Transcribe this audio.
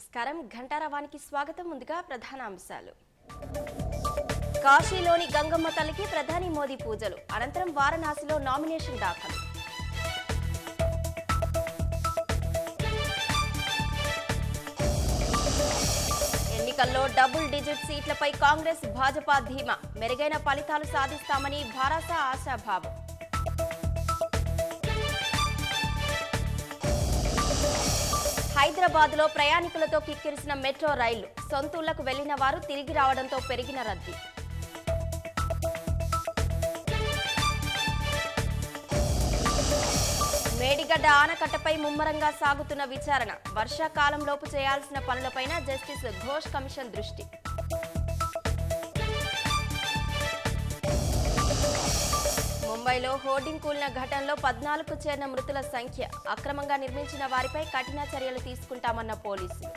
నమస్కారం ఘంటారావానికి స్వాగతం. ముందుగా ప్రధాన అంశాలు. కాశీలోని గంగమ్మ తల్లికి ప్రధాని మోదీ పూజలు, అనంతరం వారణాసిలో నామినేషన్ దాఖలు. ఎన్నికల్లో డబుల్ డిజిట్ సీట్లపై కాంగ్రెస్ భాజపా ధీమా, మెరుగైన ఫలితాలు సాధిస్తామని భారత ఆశాభావం. హైదరాబాద్లో ప్రయాణికులతో కిక్కిరిసిన మెట్రో రైళ్లు, సొంతూళ్లకు వెళ్లిన వారు తిరిగి రావడంతో పెరిగిన రద్దీ. మేడిగడ్డ ఆనకట్టపై ముమ్మరంగా సాగుతున్న విచారణ, వర్షాకాలంలోపు చేయాల్సిన పనులపైన జస్టిస్ ఘోష్ కమిషన్ దృష్టి. ముంబైలో హోర్డింగ్ కూలిన ఘటనలో 14కు చేరిన మృతుల సంఖ్య, అక్రమంగా నిర్మించిన వారిపై కఠిన చర్యలు తీసుకుంటామన్న పోలీసులు.